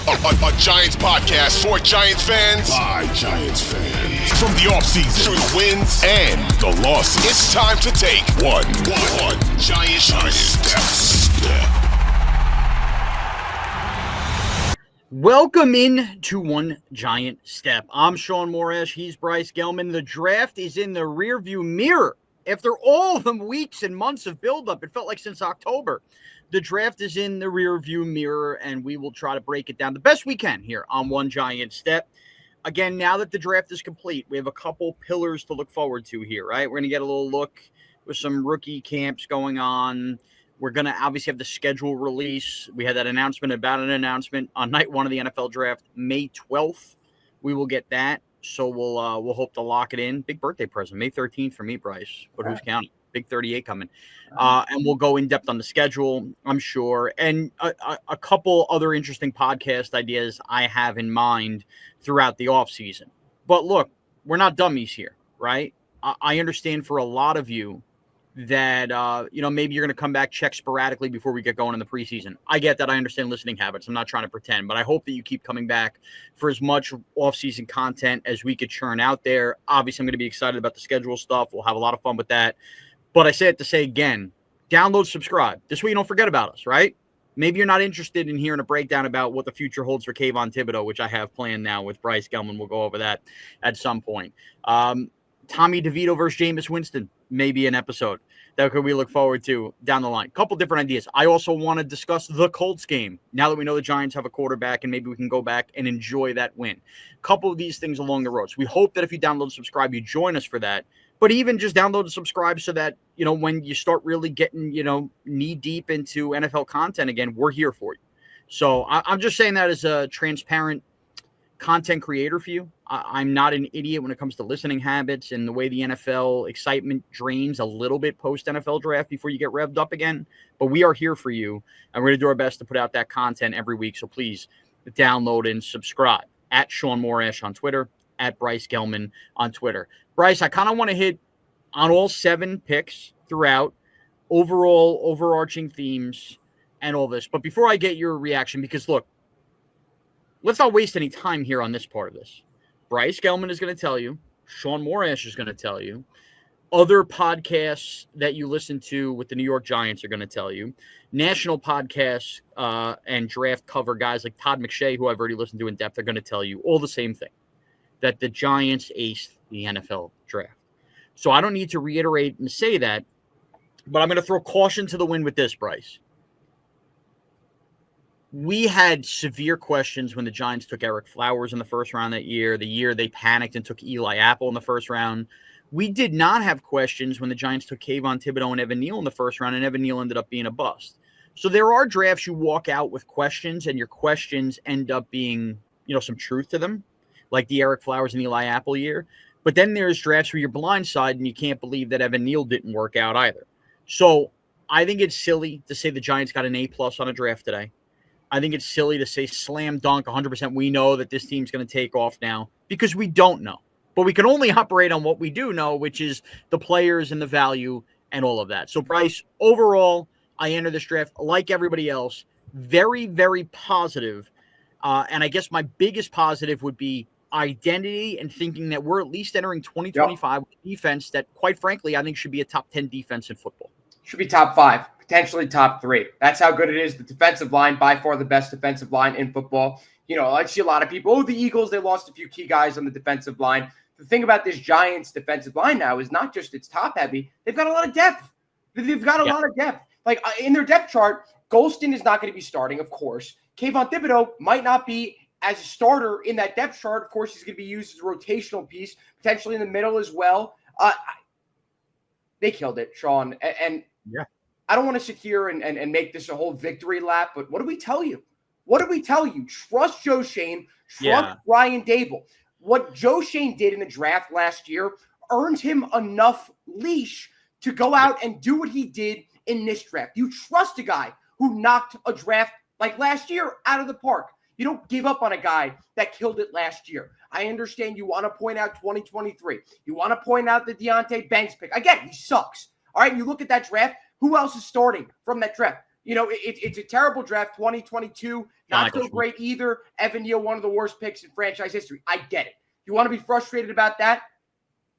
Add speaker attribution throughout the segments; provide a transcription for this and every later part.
Speaker 1: A Giants podcast for Giants fans
Speaker 2: by Giants fans.
Speaker 1: From the offseason to the wins and the losses, it's time to take one Giant step.
Speaker 3: Welcome in to One Giant Step. I'm Shaun Morash. He's Bryce Gelman. The draft is in the rearview mirror. After all the weeks and months of buildup, it felt like since October, the draft is in the rearview mirror, and we will try to break it down the best we can here on One Giant Step. Again, now that the draft is complete, we have a couple pillars to look forward to here, right? We're going to get a little look with some rookie camps going on. We're going to obviously have the schedule release. We had that announcement about an announcement on night one of the NFL draft, May 12th. We will get that. So we'll hope to lock it in. Big birthday present, May 13th for me, Bryce. But who's counting? Big 38 coming. And we'll go in depth on the schedule, I'm sure. And a couple other interesting podcast ideas I have in mind throughout the offseason. But look, we're not dummies here, right? I understand for a lot of you that, maybe you're going to come back, check sporadically before we get going in the preseason. I get that. I understand listening habits. I'm not trying to pretend, but I hope that you keep coming back for as much offseason content as we could churn out there. Obviously, I'm going to be excited about the schedule stuff. We'll have a lot of fun with that. But I say it to say again, download, subscribe. This way you don't forget about us, right? Maybe you're not interested in hearing a breakdown about what the future holds for Kayvon Thibodeau, which I have planned now with Bryce Gelman. We'll go over that at some point. Tommy DeVito versus Jameis Winston, maybe an episode that we look forward to down the line. Couple different ideas. I also want to discuss the Colts game now that we know the Giants have a quarterback, and maybe we can go back and enjoy that win. Couple of these things along the road. So we hope that if you download and subscribe, you join us for that. But even just download and subscribe so that, when you start really getting, knee deep into NFL content again, we're here for you. So I'm just saying that as a transparent content creator for you. I'm not an idiot when it comes to listening habits and the way the NFL excitement drains a little bit post-NFL draft before you get revved up again. But we are here for you, and we're going to do our best to put out that content every week. So please download and subscribe. At Shaun Morash on Twitter, at Bryce Gelman on Twitter. Bryce, I kind of want to hit on all 7 picks throughout, overall overarching themes and all this. But before I get your reaction, because look, let's not waste any time here on this part of this. Bryce Gelman is going to tell you. Shaun Morash is going to tell you. Other podcasts that you listen to with the New York Giants are going to tell you. National podcasts and draft cover guys like Todd McShay, who I've already listened to in depth, are going to tell you all the same thing, that the Giants aced the NFL draft. So I don't need to reiterate and say that, but I'm going to throw caution to the wind with this, Bryce. We had severe questions when the Giants took Eric Flowers in the first round that year, the year they panicked and took Eli Apple in the first round. We did not have questions when the Giants took Kayvon Thibodeau and Evan Neal in the first round, and Evan Neal ended up being a bust. So there are drafts you walk out with questions, and your questions end up being, some truth to them, like the Eric Flowers and Eli Apple year. But then there's drafts where you're blindsided and you can't believe that Evan Neal didn't work out either. So I think it's silly to say the Giants got an A+ on a draft today. I think it's silly to say slam dunk 100%. We know that this team's going to take off now, because we don't know. But we can only operate on what we do know, which is the players and the value and all of that. So, Bryce, overall, I enter this draft like everybody else, very, very positive. And I guess my biggest positive would be identity and thinking that we're at least entering 2025 with a defense that, quite frankly, I think should be a top 10 defense in football.
Speaker 4: Should be top 5, potentially top 3. That's how good it is. The defensive line, by far the best defensive line in football. I see a lot of people, the Eagles, they lost a few key guys on the defensive line. The thing about this Giants defensive line now is not just it's top heavy. They've got a lot of depth. They've got a lot of depth. Like in their depth chart, Golston is not going to be starting, of course. Kayvon Thibodeau might not be as a starter in that depth chart. Of course, he's going to be used as a rotational piece, potentially in the middle as well. They killed it, Shaun. And I don't want to sit here and make this a whole victory lap, but what do we tell you? What do we tell you? Trust Joe Schoen. Trust Brian Dable. What Joe Schoen did in the draft last year earned him enough leash to go out and do what he did in this draft. You trust a guy who knocked a draft like last year out of the park. You don't give up on a guy that killed it last year. I understand you want to point out 2023. You want to point out the Deonte Banks pick. Again, he sucks. All right, you look at that draft. Who else is starting from that draft? It's a terrible draft. 2022, not so great either. Evan Neal, one of the worst picks in franchise history. I get it. You want to be frustrated about that?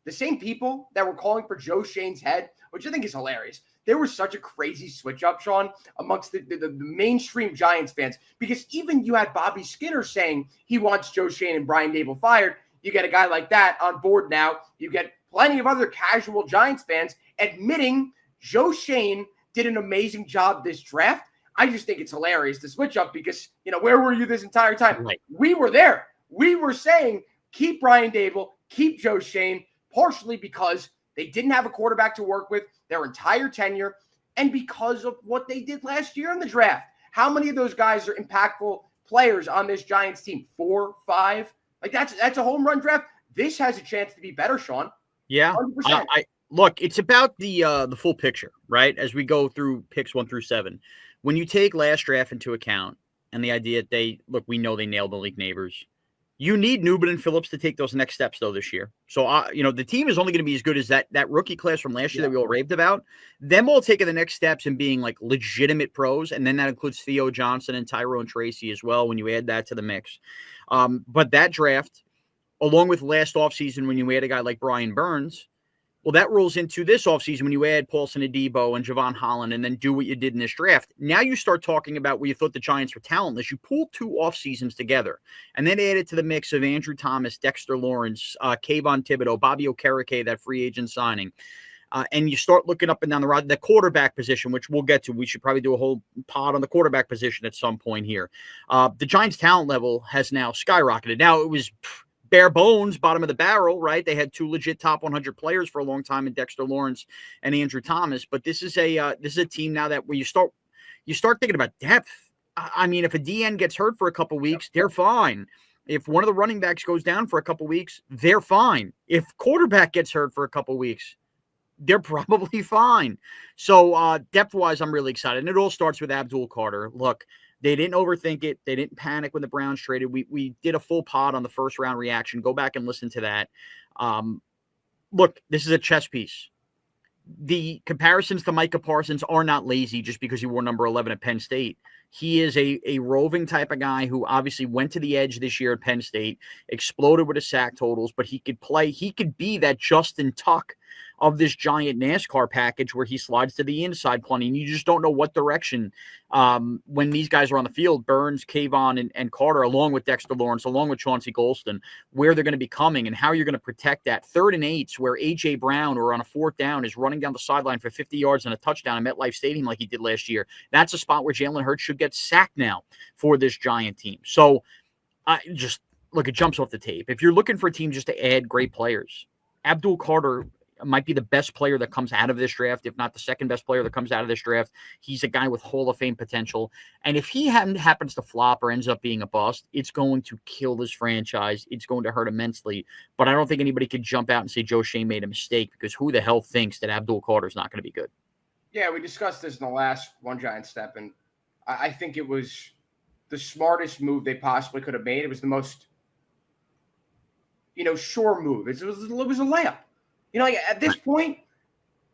Speaker 4: The same people that were calling for Joe Schoen's head, which I think is hilarious. There was such a crazy switch up, Shaun, amongst the mainstream Giants fans, because even you had Bobby Skinner saying he wants Joe Schoen and Brian Daboll fired. You get a guy like that on board now. You get plenty of other casual Giants fans admitting Joe Schoen did an amazing job this draft. I just think it's hilarious to switch up because, where were you this entire time?
Speaker 3: Right.
Speaker 4: We were there. We were saying, keep Brian Daboll, keep Joe Schoen, partially because they didn't have a quarterback to work with their entire tenure and because of what they did last year in the draft. How many of those guys are impactful players on this Giants team? 4, 5? Like that's a home run draft. This has a chance to be better, Shaun.
Speaker 3: Yeah. Look, it's about the full picture, right? As we go through picks 1 through 7. When you take last draft into account and the idea that we know they nailed the league neighbors. You need Newman and Phillips to take those next steps, though, this year. So, the team is only going to be as good as that rookie class from last year that we all raved about. Them all taking the next steps and being, like, legitimate pros, and then that includes Theo Johnson and Tyrone Tracy as well when you add that to the mix. But that draft, along with last offseason when you add a guy like Brian Burns, well, that rolls into this offseason when you add Paulson Adebo and Javon Holland and then do what you did in this draft. Now you start talking about where you thought the Giants were talentless. You pull 2 off seasons together and then add it to the mix of Andrew Thomas, Dexter Lawrence, Kayvon Thibodeau, Bobby Okereke, that free agent signing. And you start looking up and down the road, the quarterback position, which we'll get to. We should probably do a whole pod on the quarterback position at some point here. The Giants' talent level has now skyrocketed. Now it was bare bones, bottom of the barrel, right? They had 2 legit top 100 players for a long time in Dexter Lawrence and Andrew Thomas. But this is a team now that when you start thinking about depth. I mean, if a DN gets hurt for a couple weeks, they're fine. If one of the running backs goes down for a couple weeks, they're fine. If quarterback gets hurt for a couple weeks, they're probably fine. So depth-wise, I'm really excited. And it all starts with Abdul Carter. Look, they didn't overthink it. They didn't panic when the Browns traded. We did a full pod on the first round reaction. Go back and listen to that. Look, this is a chess piece. The comparisons to Micah Parsons are not lazy just because he wore number 11 at Penn State. He is a roving type of guy who obviously went to the edge this year at Penn State, exploded with his sack totals, but he could play. He could be that Justin Tuck of this giant NASCAR package where he slides to the inside plenty, and you just don't know what direction when these guys are on the field, Burns, Kayvon, and Carter, along with Dexter Lawrence, along with Chauncey Golston, where they're going to be coming and how you're going to protect that 3rd and 8s where A.J. Brown or on a 4th down is running down the sideline for 50 yards and a touchdown at MetLife Stadium like he did last year. That's a spot where Jalen Hurts should get sacked now for this Giant team. So look, it jumps off the tape. If you're looking for a team just to add great players, Abdul Carter might be the best player that comes out of this draft, if not the second best player that comes out of this draft. He's a guy with Hall of Fame potential. And if he happens to flop or ends up being a bust, it's going to kill this franchise. It's going to hurt immensely. But I don't think anybody could jump out and say Joe Schoen made a mistake, because who the hell thinks that Abdul Carter is not going to be good?
Speaker 4: Yeah, we discussed this in the last One Giant Step, and I think it was the smartest move they possibly could have made. It was the most, sure move. It was a layup. At this point,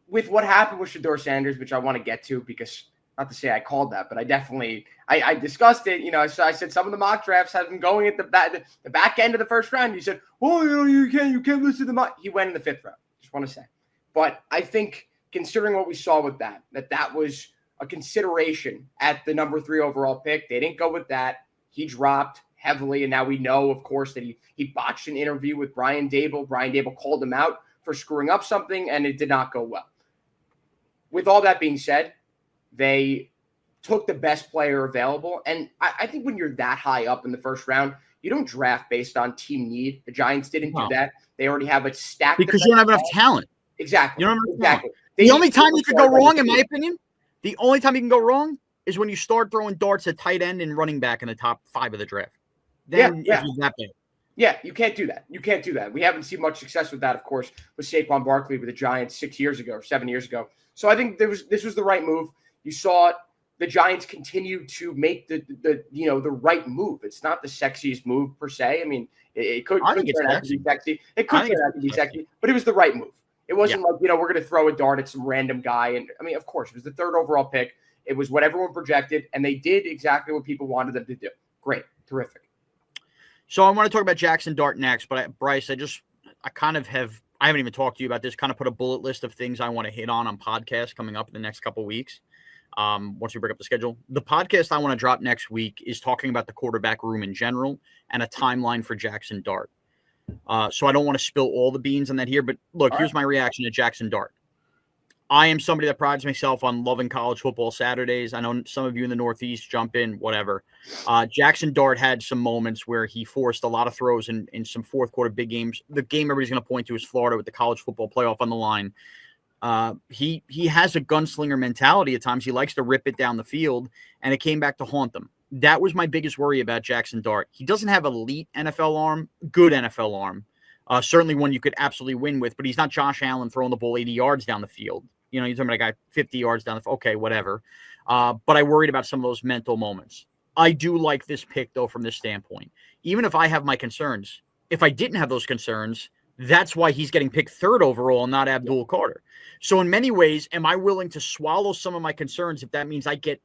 Speaker 4: with what happened with Shedeur Sanders, which I want to get to, because not to say I called that, but I discussed it. So I said some of the mock drafts have been going at the back end of the first round. You said, you can't listen to the mock. He went in the 5th round. Just want to say, but I think considering what we saw with that was a consideration at the number 3 overall pick. They didn't go with that. He dropped heavily, and now we know, of course, that he botched an interview with Brian Daboll. Brian Daboll called him out for screwing up something, and it did not go well. With all that being said, they took the best player available, and I think when you're that high up in the first round, you don't draft based on team need. The Giants didn't do that. They already have a stack.
Speaker 3: Because you don't have enough talent.
Speaker 4: Exactly.
Speaker 3: You don't have enough
Speaker 4: exactly.
Speaker 3: The only time you could go wrong, in my opinion, the only time you can go wrong is when you start throwing darts at tight end and running back in the top 5 of the draft. Then if you're that big.
Speaker 4: Yeah, you can't do that. You can't do that. We haven't seen much success with that, of course, with Saquon Barkley with the Giants 6 years ago or 7 years ago. So I think this was the right move. You saw the Giants continue to make the right move. It's not the sexiest move per se. I mean, it could turn out to be sexy. It could turn out to be sexy, but it was the right move. It wasn't like, we're going to throw a dart at some random guy. And I mean, of course, it was the 3rd overall pick. It was what everyone projected, and they did exactly what people wanted them to do. Great. Terrific.
Speaker 3: So I want to talk about Jackson Dart next, but Bryce, I haven't even talked to you about this, kind of put a bullet list of things I want to hit on podcasts coming up in the next couple of weeks. Once we break up the schedule, the podcast I want to drop next week is talking about the quarterback room in general and a timeline for Jackson Dart. So I don't want to spill all the beans on that here, but look, here's my reaction to Jackson Dart. I am somebody that prides myself on loving college football Saturdays. I know some of you in the Northeast jump in, whatever. Jackson Dart had some moments where he forced a lot of throws in some fourth quarter big games. The game everybody's going to point to is Florida with the college football playoff on the line. He has a gunslinger mentality at times. He likes to rip it down the field, and it came back to haunt them. That was my biggest worry about Jackson Dart. He doesn't have elite NFL arm, good NFL arm. Certainly one you could absolutely win with, but he's not Josh Allen throwing the ball 80 yards down the field. You know, you're talking about a guy 50 yards down the field. Okay, whatever. But I worried about some of those mental moments. I do like this pick, though, from this standpoint. Even if I have my concerns, if I didn't have those concerns, that's why he's getting picked third overall, not Abdul Carter. So in many ways, am I willing to swallow some of my concerns if that means I get,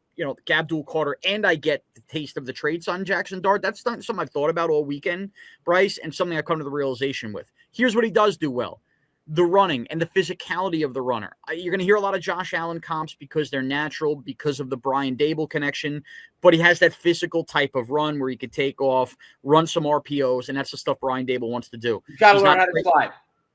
Speaker 3: Abdul Carter and I get the taste of the traits on Jackson Dart? That's not something I've thought about all weekend, Bryce, and something I've come to the realization with. Here's what he does do well. The running and the physicality of the runner. You're going to hear a lot of Josh Allen comps because they're natural, because of the Brian Dable connection, but he has that physical type of run where he could take off, run some RPOs, and that's the stuff Brian Dable wants to do.
Speaker 4: You've got to learn how to slide.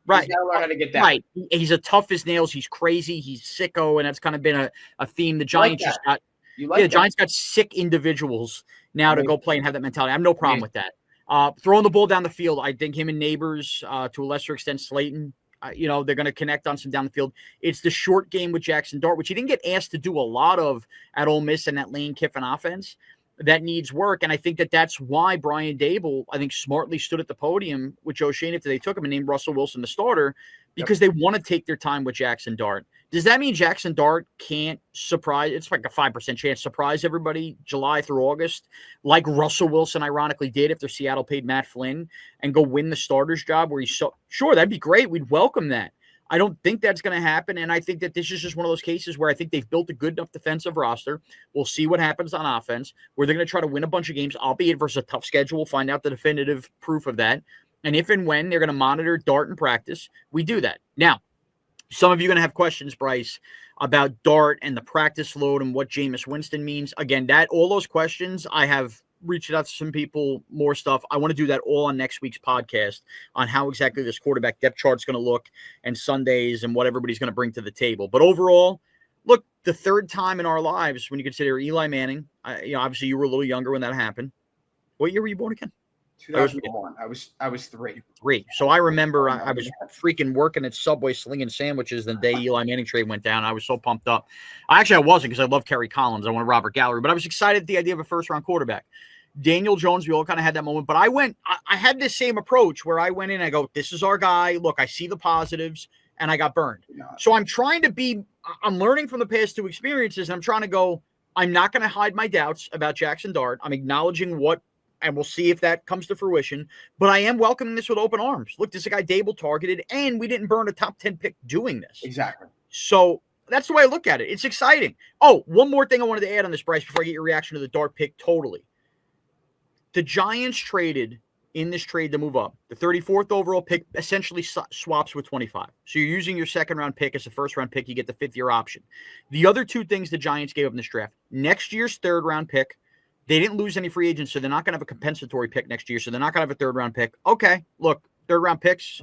Speaker 3: Right.
Speaker 4: He's got to learn how to get that.
Speaker 3: Right. He's a tough as nails. He's crazy. He's sicko, and that's kind of been a theme. The Giants just got the Giants got sick individuals now to go play and have that mentality. I have no problem with that. Throwing the ball down the field, I think him and Neighbors, to a lesser extent Slayton, they're going to connect on some down the field. It's the short game with Jackson Dart, which he didn't get asked to do a lot of at Ole Miss and that Lane Kiffin offense. That needs work, and I think that's why Brian Dable, I think, smartly stood at the podium with Joe Schoen after they took him and named Russell Wilson the starter, because they want to take their time with Jackson Dart. Does that mean Jackson Dart can't surprise? It's like a 5% chance surprise everybody July through August, like Russell Wilson ironically did after Seattle paid Matt Flynn, and go win the starter's job where he's sure, that'd be great. We'd welcome that. I don't think that's going to happen, and I think that this is just one of those cases where I think they've built a good enough defensive roster. We'll see what happens on offense, where they're going to try to win a bunch of games, albeit versus a tough schedule. We'll find out the definitive proof of that. And if and when they're going to monitor Dart in practice, we do that. Now, some of you are going to have questions, Bryce, about Dart and the practice load and what Jameis Winston means. Again, all those questions, I have reached out to some people, more stuff. I want to do that all on next week's podcast on how exactly this quarterback depth chart is going to look and Sundays and what everybody's going to bring to the table. But overall, look, the third time in our lives when you consider Eli Manning, obviously you were a little younger when that happened. What year were you born again?
Speaker 4: 2001. I was three.
Speaker 3: So I remember I was freaking working at Subway slinging sandwiches the day Eli Manning trade went down. I was so pumped up. I wasn't, because I love Kerry Collins. I wanted Robert Gallery, but I was excited at the idea of a first-round quarterback. Daniel Jones, we all kind of had that moment, but I had this same approach where I went in and I go, this is our guy. Look, I see the positives, and I got burned. So I'm learning from the past two experiences. And I'm trying to go, I'm not going to hide my doubts about Jackson Dart. I'm acknowledging and we'll see if that comes to fruition, but I am welcoming this with open arms. Look, this is a guy Dable targeted, and we didn't burn a top 10 pick doing this.
Speaker 4: Exactly.
Speaker 3: So that's the way I look at it. It's exciting. Oh, one more thing I wanted to add on this, Bryce, before I get your reaction to the Dart pick totally. The Giants traded in this trade to move up. The 34th overall pick essentially swaps with 25. So you're using your second-round pick as a first-round pick. You get the fifth-year option. The other two things the Giants gave up in this draft, next year's third-round pick. They didn't lose any free agents, so they're not going to have a compensatory pick next year, so they're not going to have a third-round pick. Okay, look, third-round picks,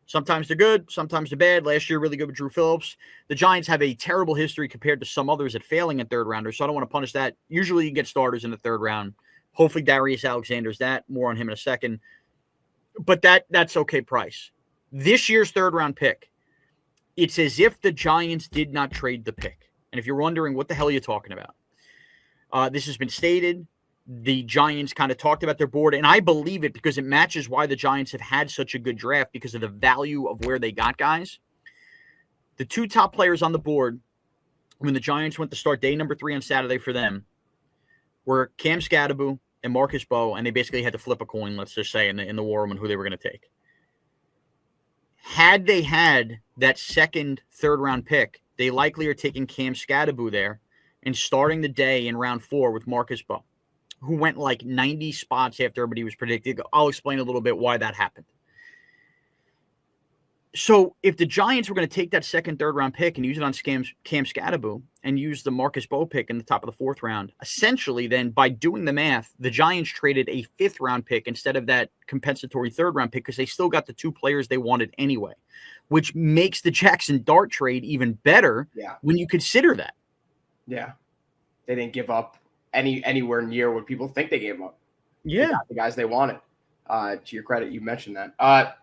Speaker 3: sometimes they're good, sometimes they're bad. Last year, really good with Drew Phillips. The Giants have a terrible history compared to some others at failing at third-rounders, so I don't want to punish that. Usually you get starters in the third round. Hopefully Darius Alexander's that. More on him in a second. But that's okay price. This year's third-round pick, it's as if the Giants did not trade the pick. And if you're wondering, what the hell are you talking about? This has been stated. The Giants kind of talked about their board, and I believe it because it matches why the Giants have had such a good draft, because of the value of where they got guys. The two top players on the board when the Giants went to start day number 3 on Saturday for them were Cam Scadaboo and Marcus Bowe, and they basically had to flip a coin, let's just say, in the war room on who they were going to take. Had they had that second, third-round pick, they likely are taking Cam Scadaboo there and starting the day in round 4 with Marcus Bowe, who went like 90 spots after everybody was predicted. I'll explain a little bit why that happened. So if the Giants were going to take that second, third round pick and use it on Cam Scatterbo and use the Marcus Bowe pick in the top of the 4th round, essentially then by doing the math, the Giants traded a 5th round pick instead of that compensatory 3rd round pick because they still got the 2 players they wanted anyway, which makes the Jackson Dart trade even better when you consider that.
Speaker 4: Yeah. They didn't give up anywhere near what people think they gave up.
Speaker 3: Yeah.
Speaker 4: They got the guys they wanted. To your credit, you mentioned that.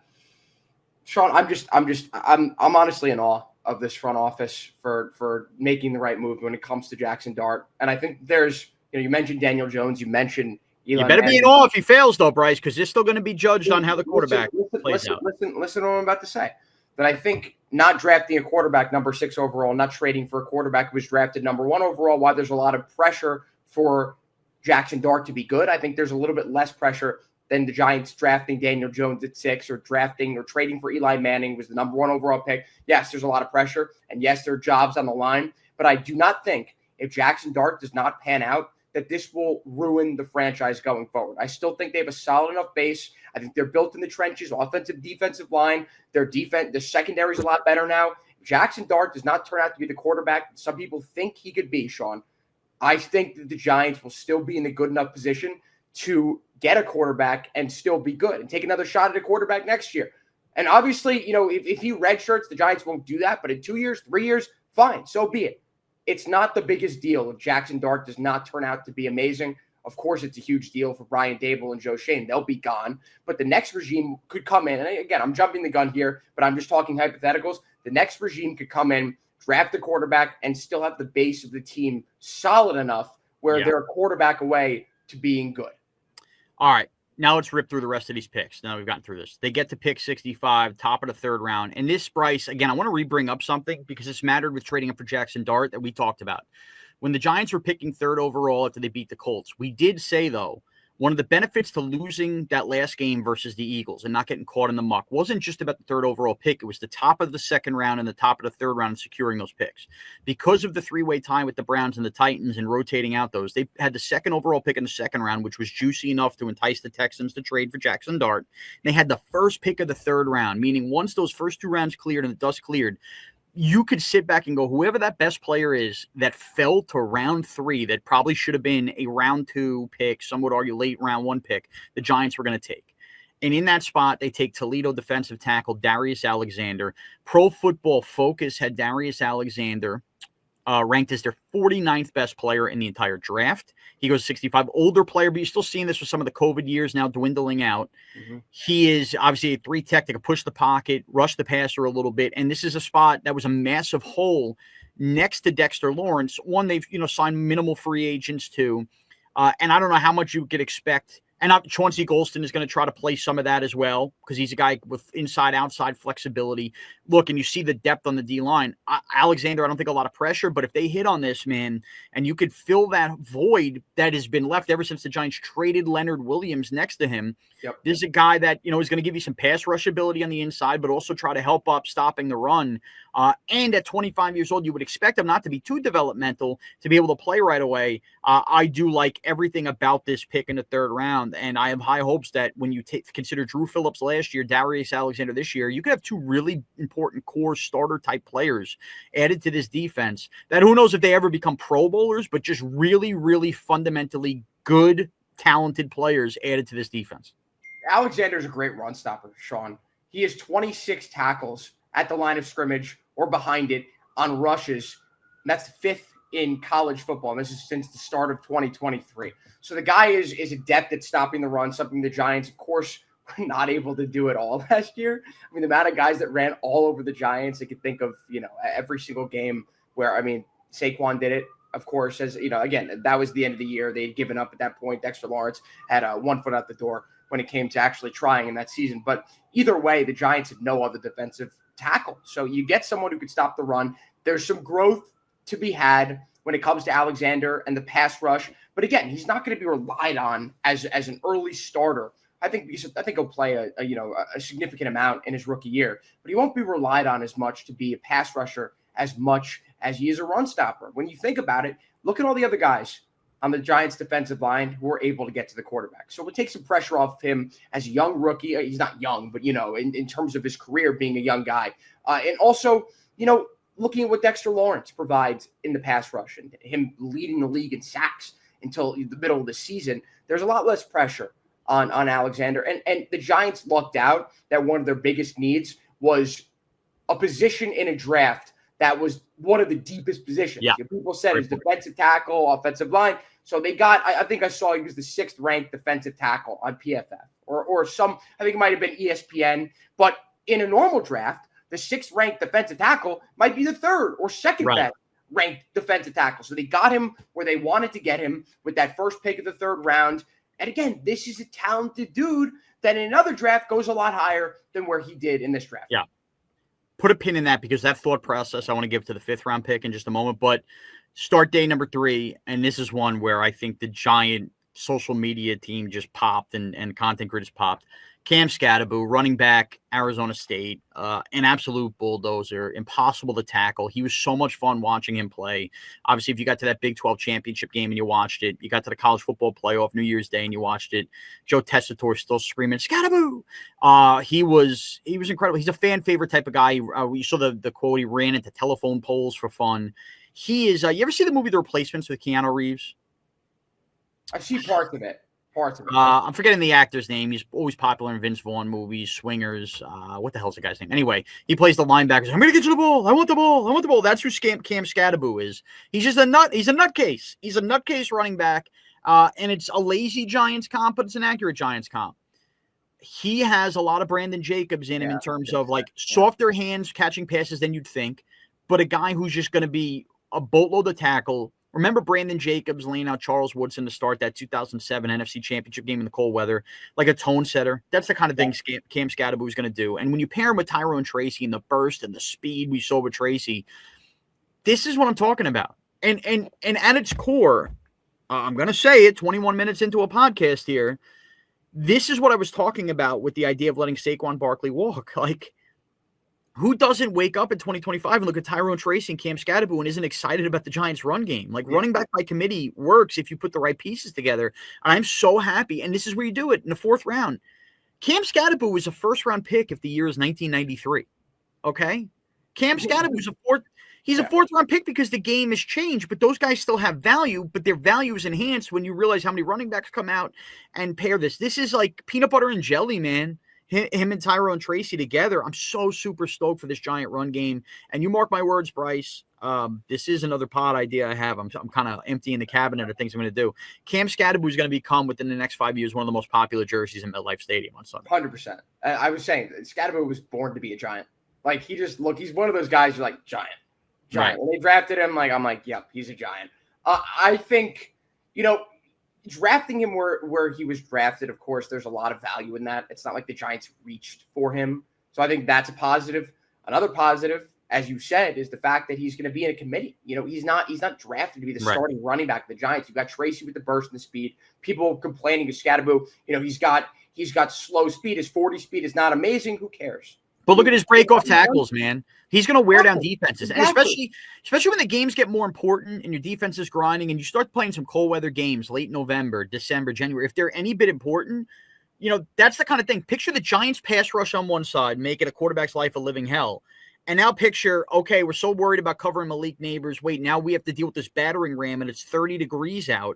Speaker 4: Shaun, I'm honestly in awe of this front office for making the right move when it comes to Jackson Dart. And I think there's, you mentioned Daniel Jones, you mentioned Eli
Speaker 3: You better
Speaker 4: Manning.
Speaker 3: be in awe if he fails, though, Bryce, because it's still going to be judged on how the quarterback plays out.
Speaker 4: Listen to what I'm about to say. That I think not drafting a quarterback number 6 overall, not trading for a quarterback who was drafted number 1 overall, while there's a lot of pressure for Jackson Dart to be good, I think there's a little bit less pressure than the Giants drafting Daniel Jones at 6 or drafting or trading for Eli Manning, who was the number 1 overall pick. Yes, there's a lot of pressure, and yes, there are jobs on the line, but I do not think if Jackson Dart does not pan out, that this will ruin the franchise going forward. I still think they have a solid enough base. I think they're built in the trenches, offensive, defensive line. Their secondary is a lot better now. If Jackson Dart does not turn out to be the quarterback that some people think he could be, Shaun, I think that the Giants will still be in a good enough position to get a quarterback and still be good and take another shot at a quarterback next year. And obviously, if he redshirts, the Giants won't do that. But in 2 years, 3 years, fine, so be it. It's not the biggest deal if Jackson Dart does not turn out to be amazing. Of course, it's a huge deal for Brian Daboll and Joe Schoen. They'll be gone. But the next regime could come in. And again, I'm jumping the gun here, but I'm just talking hypotheticals. The next regime could come in, draft a quarterback, and still have the base of the team solid enough where they're a quarterback away to being good.
Speaker 3: All right. Now let's rip through the rest of these picks. Now we've gotten through this. They get to pick 65, top of the 3rd round. And this, Bryce, again, I want to re-bring up something because this mattered with trading up for Jackson Dart that we talked about. When the Giants were picking 3rd overall after they beat the Colts, we did say, though, one of the benefits to losing that last game versus the Eagles and not getting caught in the muck wasn't just about the 3rd overall pick. It was the top of the 2nd round and the top of the 3rd round and securing those picks. Because of the 3-way tie with the Browns and the Titans and rotating out those, they had the 2nd overall pick in the 2nd round, which was juicy enough to entice the Texans to trade for Jackson Dart. They had the 1st pick of the 3rd round, meaning once those first 2 rounds cleared and the dust cleared, you could sit back and go, whoever that best player is that fell to round 3, that probably should have been a round 2 pick, some would argue late round 1 pick, the Giants were going to take. And in that spot, they take Toledo defensive tackle Darius Alexander. Pro Football Focus had Darius Alexander ranked as their 49th best player in the entire draft. He goes 65, older player, but you're still seeing this with some of the COVID years now dwindling out. Mm-hmm. He is obviously a 3 tech that can push the pocket, rush the passer a little bit. And this is a spot that was a massive hole next to Dexter Lawrence. One, they've, signed minimal free agents to. And I don't know how much you could expect. And Chauncey Golston is going to try to play some of that as well because he's a guy with inside-outside flexibility. Look, and you see the depth on the D-line. Alexander, I don't think a lot of pressure, but if they hit on this, man, and you could fill that void that has been left ever since the Giants traded Leonard Williams next to him, There's a guy that, is going to give you some pass rush ability on the inside, but also try to help up stopping the run. And at 25 years old, you would expect him not to be too developmental to be able to play right away. I do like everything about this pick in the 3rd round, and I have high hopes that when you consider Drew Phillips last year, Darius Alexander this year, you could have 2 really important core starter-type players added to this defense that who knows if they ever become Pro Bowlers, but just really, really fundamentally good, talented players added to this defense.
Speaker 4: Alexander's a great run stopper, Shaun. He has 26 tackles at the line of scrimmage or behind it on rushes. And that's 5th in college football. And this is since the start of 2023. So the guy is adept at stopping the run, something the Giants, of course, were not able to do at all last year. I mean, the amount of guys that ran all over the Giants, I could think of, every single game where, Saquon did it, of course, as, again, that was the end of the year. They had given up at that point. Dexter Lawrence had 1 foot out the door when it came to actually trying in that season. But either way, the Giants had no other defensive tackle. So you get someone who could stop the run. There's some growth to be had when it comes to Alexander and the pass rush. But again, he's not going to be relied on as an early starter. I think he'll play a significant amount in his rookie year, but he won't be relied on as much to be a pass rusher as much as he is a run stopper. When you think about it, look at all the other guys on the Giants defensive line who were able to get to the quarterback. So it would take some pressure off him as a young rookie. He's not young, but, in terms of his career being a young guy. And also, looking at what Dexter Lawrence provides in the pass rush and him leading the league in sacks until the middle of the season, there's a lot less pressure on Alexander. And the Giants lucked out that one of their biggest needs was a position in a draft that was one of the deepest positions.
Speaker 3: Yeah.
Speaker 4: People said it's defensive tackle, offensive line. So they got, I think I saw he was the 6th ranked defensive tackle on PFF or some, I think it might have been ESPN. But in a normal draft, the 6th ranked defensive tackle might be the 3rd or 2nd best ranked defensive tackle. So they got him where they wanted to get him with that first pick of the 3rd round. And again, this is a talented dude that in another draft goes a lot higher than where he did in this draft.
Speaker 3: Yeah. Put a pin in that because that thought process I want to give to the 5th round pick in just a moment. But start day number 3, and this is one where I think the Giant social media team just popped and content creators popped. Cam Scatterbo, running back, Arizona State, an absolute bulldozer, impossible to tackle. He was so much fun watching him play. Obviously, if you got to that Big 12 championship game and you watched it, you got to the college football playoff New Year's Day and you watched it, Joe Tessitore still screaming, Scatterbo! He was incredible. He's a fan favorite type of guy. We saw the quote, he ran into telephone poles for fun. He is, you ever see the movie The Replacements with Keanu Reeves?
Speaker 4: I've seen parts of it.
Speaker 3: I'm forgetting the actor's name. He's always popular in Vince Vaughn movies, Swingers. What the hell's the guy's name? Anyway, he plays the linebacker. I'm going to get you the ball. I want the ball. I want the ball. That's who Cam Scatterbo is. He's just a nut. He's a nutcase. He's a nutcase running back. And it's a lazy Giants comp, but it's an accurate Giants comp. He has a lot of Brandon Jacobs in him in terms of like softer hands catching passes than you'd think, but a guy who's just going to be a boatload of tackle. Remember Brandon Jacobs laying out Charles Woodson to start that 2007 NFC Championship game in the cold weather, like a tone setter. That's the kind of thing Cam Scatterbo is going to do. And when you pair him with Tyrone Tracy and the burst and the speed we saw with Tracy, this is what I'm talking about. And at its core, I'm going to say it 21 minutes into a podcast here, this is what I was talking about with the idea of letting Saquon Barkley walk. Like, who doesn't wake up in 2025 and look at Tyrone Tracy and Cam Scatterbo and isn't excited about the Giants' run game? Like, running back by committee works if you put the right pieces together. And I'm so happy. And this is where you do it in the 4th round. Cam Scatterbo was a 1st-round pick if the year is 1993. Okay? Cam Scatterbo is a 4th-round pick because the game has changed, but those guys still have value, but their value is enhanced when you realize how many running backs come out and pair this. This is like peanut butter and jelly, man. Him and Tyrone Tracy together. I'm so super stoked for this Giant run game. And you mark my words, Bryce. This is another pod idea I have. I'm kind of emptying the cabinet of things I'm going to do. Cam Scatterbo is going to become, within the next 5 years, one of the most popular jerseys in MetLife Stadium on Sunday.
Speaker 4: 100%. I was saying, Scatterbo was born to be a Giant. Like, he's one of those guys you're like, Giant.
Speaker 3: Right.
Speaker 4: When they drafted him, I'm like, yep, he's a Giant. I think, drafting him where he was drafted, of course, there's a lot of value in that. It's not like the Giants reached for him. So I think that's a positive. Another positive, as you said, is the fact that he's going to be in a committee. He's not drafted to be the starting running back of the Giants. You've got Tracy with the burst and the speed. People complaining of Scatterbo, he's got slow speed. His 40 speed is not amazing. Who cares?
Speaker 3: But look at his break-off tackles, man. He's going to wear down defenses. And especially when the games get more important and your defense is grinding and you start playing some cold weather games late November, December, January, if they're any bit important, that's the kind of thing. Picture the Giants pass rush on one side, make it a quarterback's life a living hell. And now picture, okay, we're so worried about covering Malik Neighbors. Wait, now we have to deal with this battering ram and it's 30 degrees out.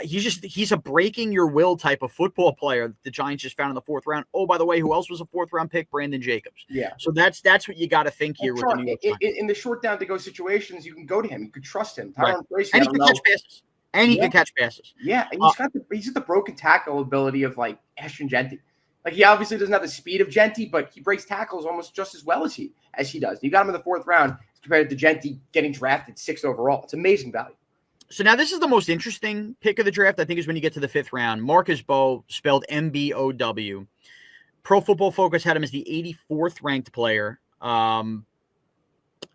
Speaker 3: He's a breaking your will type of football player that the Giants just found in the 4th round. Oh, by the way, who else was a 4th round pick? Brandon Jacobs.
Speaker 4: Yeah.
Speaker 3: So that's what you got to think here with the New York Giants.
Speaker 4: In the short down to go situations, you can go to him. You could trust him.
Speaker 3: Right. And he can catch passes. Can catch passes.
Speaker 4: Yeah, and he's got the broken tackle ability of like Ashton Genty. Like, he obviously doesn't have the speed of Genty, but he breaks tackles almost just as well as he does. You got him in the 4th round compared to Genty getting drafted 6th overall. It's amazing value.
Speaker 3: So now this is the most interesting pick of the draft, I think, is when you get to the 5th round. Marcus Bow, spelled M-B-O-W. Pro Football Focus had him as the 84th ranked player.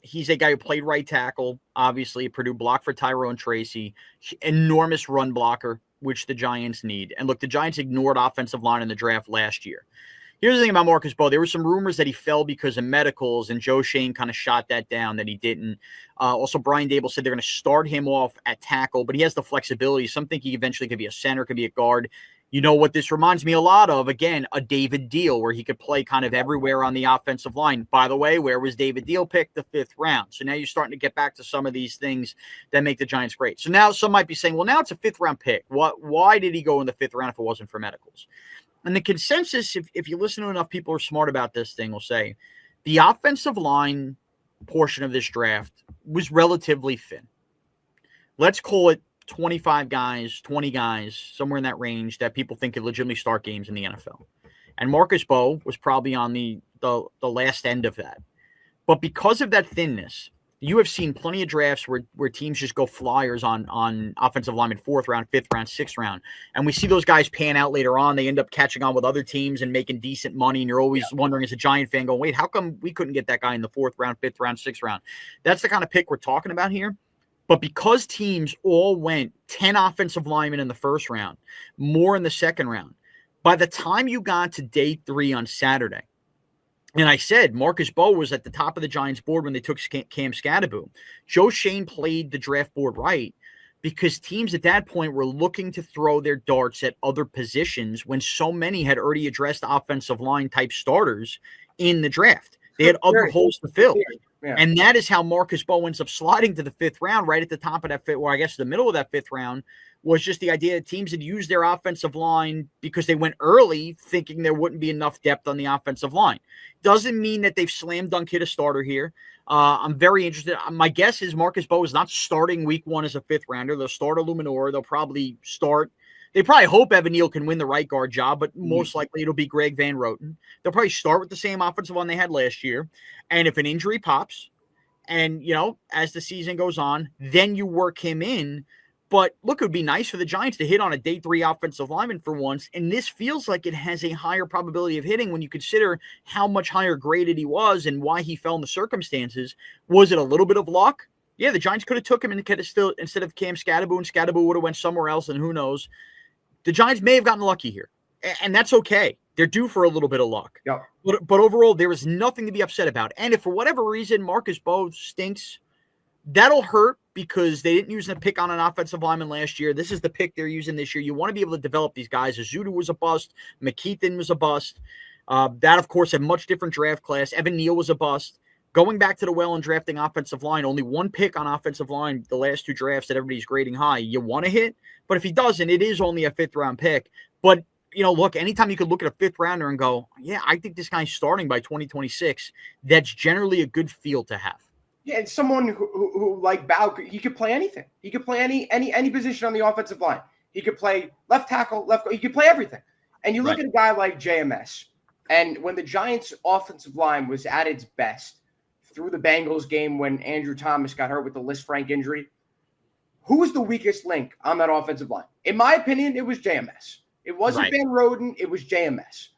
Speaker 3: He's a guy who played right tackle, obviously. Purdue, blocked for Tyrone Tracy. Enormous run blocker, which the Giants need. And look, the Giants ignored offensive line in the draft last year. Here's the thing about Marcus Bowe. There were some rumors that he fell because of medicals, and Joe Schoen kind of shot that down, that he didn't. Also, Brian Dable said they're going to start him off at tackle, but he has the flexibility. Some think he eventually could be a center, could be a guard. You know what this reminds me a lot of? Again, a David Deal, where he could play kind of everywhere on the offensive line. By the way, where was David Deal picked? The 5th round. So now you're starting to get back to some of these things that make the Giants great. So now some might be saying, well, now it's a 5th round pick. Why did he go in the 5th round if it wasn't for medicals? And the consensus, if you listen to enough people who are smart about this thing, will say the offensive line portion of this draft was relatively thin. Let's call it 25 guys, 20 guys, somewhere in that range that people think could legitimately start games in the NFL. And Marcus Bowe was probably on the last end of that. But because of that thinness, you have seen plenty of drafts where teams just go flyers on offensive linemen, 4th round, 5th round, 6th round. And we see those guys pan out later on. They end up catching on with other teams and making decent money. And you're always wondering as a Giant fan going, wait, how come we couldn't get that guy in the 4th round, 5th round, 6th round? That's the kind of pick we're talking about here. But because teams all went 10 offensive linemen in the 1st round, more in the 2nd round, by the time you got to day 3 on Saturday, and I said Marcus Bowe was at the top of the Giants board when they took Cam Scadaboo. Joe Schoen played the draft board right because teams at that point were looking to throw their darts at other positions when so many had already addressed offensive line type starters in the draft. They had other holes to fill. Yeah. And that is how Marcus Bowe ends up sliding to the 5th round, right at the top of that fifth, or I guess the middle of that 5th round, was just the idea that teams had used their offensive line because they went early thinking there wouldn't be enough depth on the offensive line. Doesn't mean that they've slam dunk hit a starter here. I'm very interested. My guess is Marcus Bowe is not starting week 1 as a 5th rounder. They'll start a Luminor. They'll probably start. They probably hope Evan Neal can win the right guard job, but most likely it'll be Greg Van Roten. They'll probably start with the same offensive line they had last year. And if an injury pops, and, as the season goes on, then you work him in. But look, it would be nice for the Giants to hit on a day 3 offensive lineman for once. And this feels like it has a higher probability of hitting when you consider how much higher graded he was and why he fell in the circumstances. Was it a little bit of luck? Yeah, the Giants could have took him instead of Cam Scadaboo, and Scadaboo would have went somewhere else, and who knows. The Giants may have gotten lucky here, and that's okay. They're due for a little bit of luck.
Speaker 4: Yeah.
Speaker 3: But overall, there is nothing to be upset about. And if for whatever reason Marcus Bowe stinks, that'll hurt because they didn't use a pick on an offensive lineman last year. This is the pick they're using this year. You want to be able to develop these guys. Azudu was a bust. McKeithen was a bust. That, of course, a much different draft class. Evan Neal was a bust. Going back to the well and drafting offensive line, only 1 pick on offensive line the last 2 drafts that everybody's grading high. You want to hit, but if he doesn't, it is only a 5th round pick. But, look, anytime you could look at a 5th rounder and go, yeah, I think this guy's starting by 2026, that's generally a good feel to have.
Speaker 4: Yeah, and someone who like Bowe, he could play anything. He could play any position on the offensive line. He could play left tackle, left guard. He could play everything. And you look at a guy like JMS, and when the Giants' offensive line was at its best through the Bengals game when Andrew Thomas got hurt with the Liz Frank injury, who was the weakest link on that offensive line? In my opinion, it was JMS. It wasn't Van Roten. It was JMS.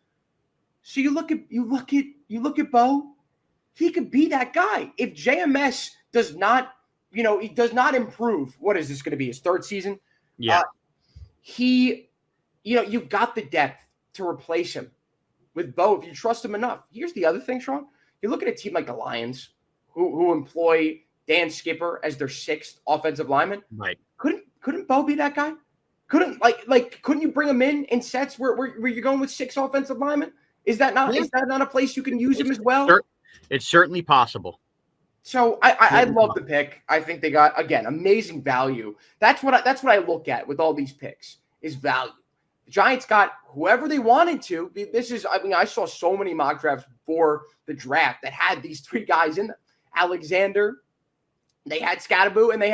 Speaker 4: So you look at Bowe. He could be that guy. If JMS does not, he does not improve, what is this going to be, his 3rd season?
Speaker 3: Yeah.
Speaker 4: You've got the depth to replace him with Bowe if you trust him enough. Here's the other thing, Shaun. You look at a team like the Lions who employ Dan Skipper as their 6th offensive lineman.
Speaker 3: Right.
Speaker 4: Couldn't Bowe be that guy? Couldn't you bring him in sets where you're going with 6 offensive linemen? Is that not a place you can use him as well?
Speaker 3: It's certainly possible.
Speaker 4: So I love the pick. I think they got, again, amazing value. That's what I look at with all these picks is value. The Giants got whoever they wanted to. I saw so many mock drafts before the draft that had these 3 guys in them. Alexander, they had Scadaboo, and they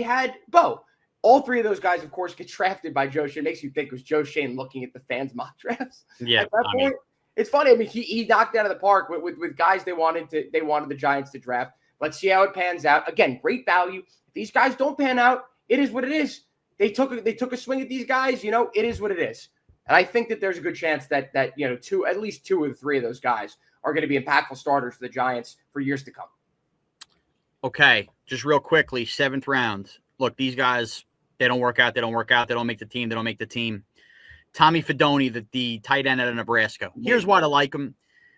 Speaker 4: had Bowe. All 3 of those guys, of course, get drafted by Joe Schoen. It makes you think it was Joe Schoen looking at the fans' mock drafts.
Speaker 3: Yeah,
Speaker 4: at that point. It's funny. I mean, he knocked out of the park with guys they wanted the Giants to draft. Let's see how it pans out. Again, great value. If these guys don't pan out, it is what it is. They took a swing at these guys. It is what it is. And I think that there's a good chance that at least 2 or 3 of those guys are going to be impactful starters for the Giants for years to come.
Speaker 3: Okay, just real quickly, 7th round. Look, these guys, they don't work out. They don't make the team. Tommy Fedoni, the tight end out of Nebraska. Here's why I like him.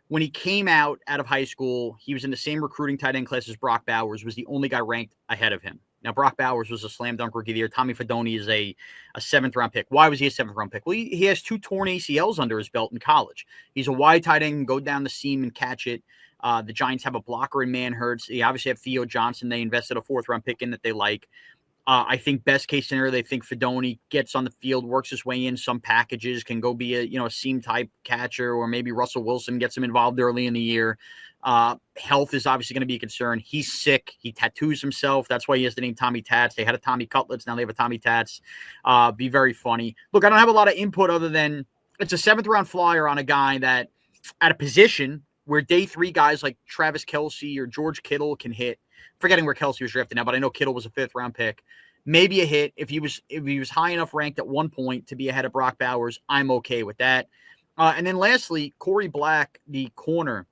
Speaker 3: When he came out of high school, he was in the same recruiting tight end class as Brock Bowers, was the only guy ranked ahead of him. Now, Brock Bowers was a slam dunk rookie of the year. Tommy Fedoni is a 7th-round pick. Why was he a 7th-round pick? Well, he has 2 torn ACLs under his belt in college. He's a wide tight end, can go down the seam and catch it. The Giants have a blocker in Manhurts. They obviously have Theo Johnson. They invested a 4th-round pick in that they like. I think best case scenario, they think Fedoni gets on the field, works his way in some packages, can go be a seam type catcher, or maybe Russell Wilson gets him involved early in the year. Health is obviously going to be a concern. He's sick. He tattoos himself. That's why he has the name Tommy Tats. They had a Tommy Cutlets. Now they have a Tommy Tats. Be very funny. Look, I don't have a lot of input other than it's a 7th-round flyer on a guy that at a position where day 3 guys like Travis Kelce or George Kittle can hit. Forgetting where Kelce was drafted now, but I know Kittle was a 5th-round pick. Maybe a hit. If he was high enough ranked at one point to be ahead of Brock Bowers, I'm okay with that. And then lastly, Corey Black, the corner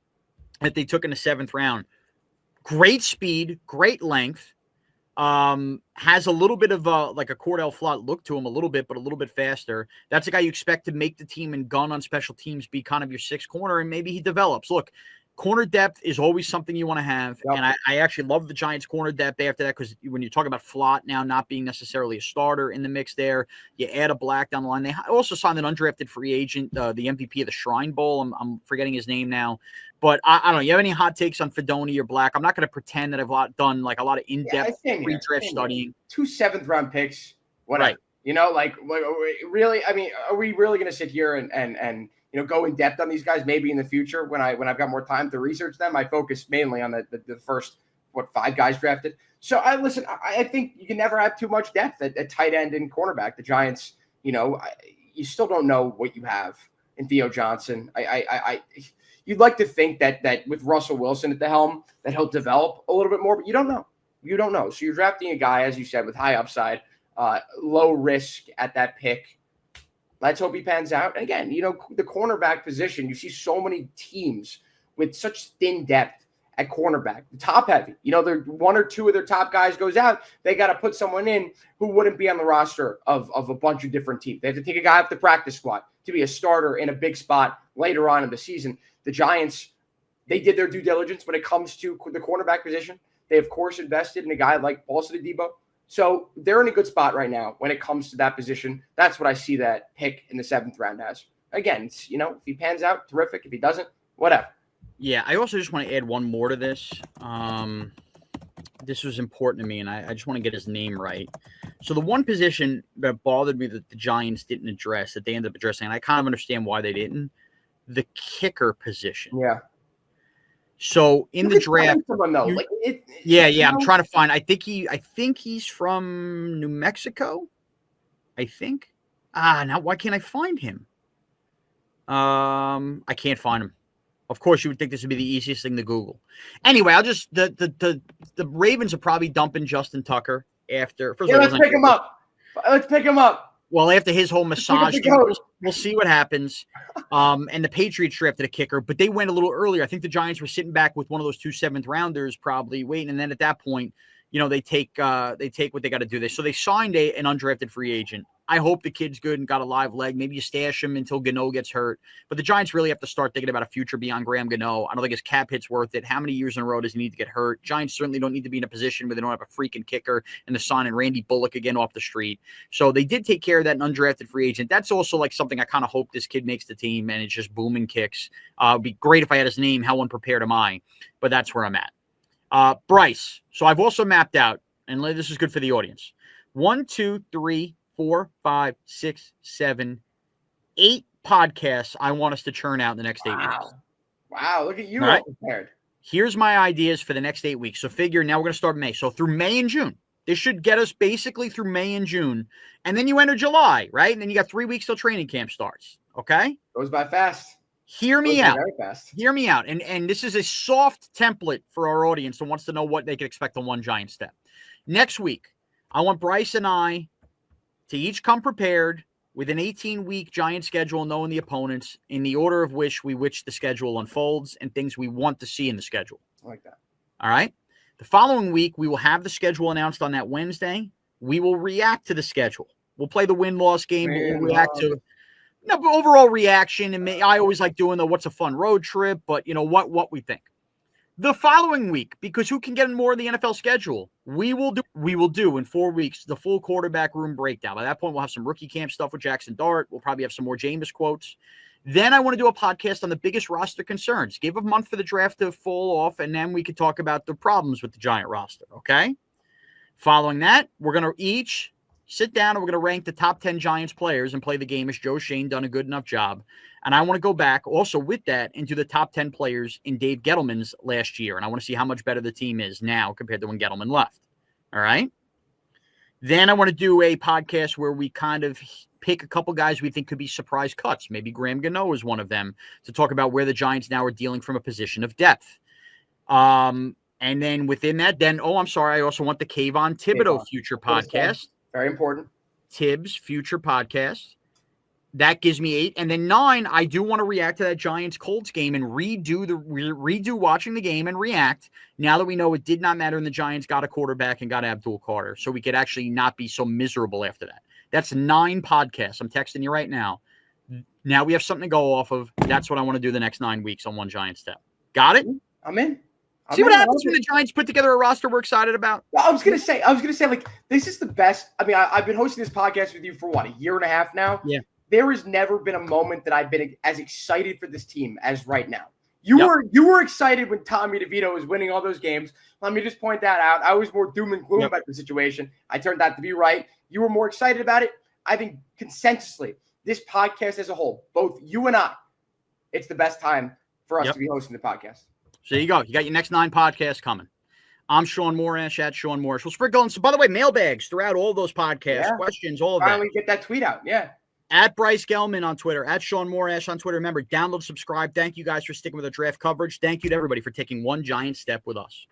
Speaker 3: that they took in the 7th round. Great speed, great length. Has a little bit of like a Cordell Flott look to him a little bit, but a little bit faster. That's a guy you expect to make the team and gun on special teams, be kind of your 6th corner, and maybe he develops. Look, corner depth is always something you want to have. Yep. And I actually love the Giants' corner depth after that, because when you talk about Flott now not being necessarily a starter in the mix there, you add a Black down the line. They also signed an undrafted free agent, the MVP of the Shrine Bowl. I'm forgetting his name now. But I don't know. You have any hot takes on Fedoni or Black? I'm not going to pretend that I've done like a lot of in-depth pre-draft studying.
Speaker 4: 2 7th-round picks, whatever. Right. You know, like really, I mean, are we really going to sit here and go in depth on these guys maybe in the future when I've got more time to research them? I focus mainly on the first 5 guys drafted. So I think you can never have too much depth at tight end and cornerback. The Giants, you still don't know what you have in Theo Johnson. You'd like to think that with Russell Wilson at the helm that he'll develop a little bit more, but you don't know. You don't know. So you're drafting a guy, as you said, with high upside, low risk at that pick. Let's hope he pans out. And again, the cornerback position, you see so many teams with such thin depth at cornerback, the top heavy. They're 1 or 2 of their top guys goes out. They got to put someone in who wouldn't be on the roster of a bunch of different teams. They have to take a guy off the practice squad to be a starter in a big spot later on in the season. The Giants, they did their due diligence when it comes to the cornerback position. They, of course, invested in a guy like Paul Debo. So they're in a good spot right now when it comes to that position. That's what I see that pick in the 7th round as. Again, if he pans out, terrific. If he doesn't, whatever.
Speaker 3: Yeah, I also just want to add one more to this. This was important to me, and I just want to get his name right. So the one position that bothered me that the Giants didn't address, that they ended up addressing, and I kind of understand why they didn't, the kicker position.
Speaker 4: Yeah.
Speaker 3: So in the draft, I'm trying to find. I think he's from New Mexico. I think. Now why can't I find him? I can't find him. Of course, you would think this would be the easiest thing to Google. Anyway, I'll just the Ravens are probably dumping Justin Tucker after.
Speaker 4: Let's pick him up. Let's pick him up.
Speaker 3: Well, after his whole massage, we'll see what happens. And the Patriots drafted a kicker, but they went a little earlier. I think the Giants were sitting back with one of those 2 7th-rounders, probably waiting. And then at that point, they take what they got to do. So they signed an undrafted free agent. I hope the kid's good and got a live leg. Maybe you stash him until Gano gets hurt. But the Giants really have to start thinking about a future beyond Graham Gano. I don't think his cap hit's worth it. How many years in a row does he need to get hurt? Giants certainly don't need to be in a position where they don't have a freaking kicker and they're signing Randy Bullock again off the street. So they did take care of that undrafted free agent. That's also like something I kind of hope this kid makes the team, and it's just booming kicks. It'd be great if I had his name. How unprepared am I? But that's where I'm at. Bryce. So I've also mapped out, and this is good for the audience. 1, 2, 3, 4, 5, 6, 7, 8 podcasts I want us to churn out in the next 8 weeks.
Speaker 4: Wow, look at you
Speaker 3: all right?
Speaker 4: Prepared.
Speaker 3: Here's my ideas for the next 8 weeks. So figure now we're going to start May. So through May and June. This should get us basically through May and June. And then you enter July, right? And then you got 3 weeks till training camp starts. Okay?
Speaker 4: Goes by fast.
Speaker 3: Hear me out.
Speaker 4: Very fast.
Speaker 3: Hear me out. And this is a soft template for our audience that wants to know what they can expect on One Giant Step. Next week, I want Bryce and I to each come prepared with an 18-week Giant schedule, knowing the opponents in the order of which the schedule unfolds and things we want to see in the schedule.
Speaker 4: I like that.
Speaker 3: All right? The following week, we will have the schedule announced on that Wednesday. We will react to the schedule. We'll play the win-loss game. We'll react to No, but overall reaction, and I always like doing the what's a fun road trip, but what we think. The following week, because who can get more of the NFL schedule, we will do in 4 weeks the full quarterback room breakdown. By that point, we'll have some rookie camp stuff with Jackson Dart. We'll probably have some more Jameis quotes. Then I want to do a podcast on the biggest roster concerns. Give a month for the draft to fall off, and then we could talk about the problems with the Giant roster, okay? Following that, we're going to each sit down and we're going to rank the top 10 Giants players and play the game. Has Joe Schoen done a good enough job? And I want to go back also with that into the top 10 players in Dave Gettleman's last year. And I want to see how much better the team is now compared to when Gettleman left. All right. Then I want to do a podcast where we kind of pick a couple guys we think could be surprise cuts. Maybe Graham Gano is one of them, to talk about where the Giants now are dealing from a position of depth. And then within that, I also want the Kayvon Thibodeau future podcast.
Speaker 4: Very important.
Speaker 3: Tibbs future podcast. That gives me 8. And then 9, I do want to react to that Giants-Colts game and redo watching the game and react now that we know it did not matter and the Giants got a quarterback and got Abdul Carter. So we could actually not be so miserable after that. That's 9 podcasts. I'm texting you right now. Now we have something to go off of. That's what I want to do the next 9 weeks on One Giant Step. Got it?
Speaker 4: I'm in.
Speaker 3: See what happens when the Giants put together a roster we're excited about?
Speaker 4: I was gonna say, like, this is the best. I mean, I've been hosting this podcast with you for a year and a half now.
Speaker 3: Yeah.
Speaker 4: There has never been a moment that I've been as excited for this team as right now. You were excited when Tommy DeVito was winning all those games. Let me just point that out. I was more doom and gloom about the situation. I turned out to be right. You were more excited about it. I think consensusly, this podcast as a whole, both you and I, it's the best time for us to be hosting the podcast.
Speaker 3: So there you go. You got your next 9 podcasts coming. I'm Shaun Morash at Shaun Morash. We'll sprinkle in. So, by the way, mailbags throughout all those podcasts, questions, all of that.
Speaker 4: Finally get that tweet out. Yeah.
Speaker 3: At Bryce Gelman on Twitter, at Shaun Morash on Twitter. Remember, download, subscribe. Thank you guys for sticking with the draft coverage. Thank you to everybody for taking one giant step with us.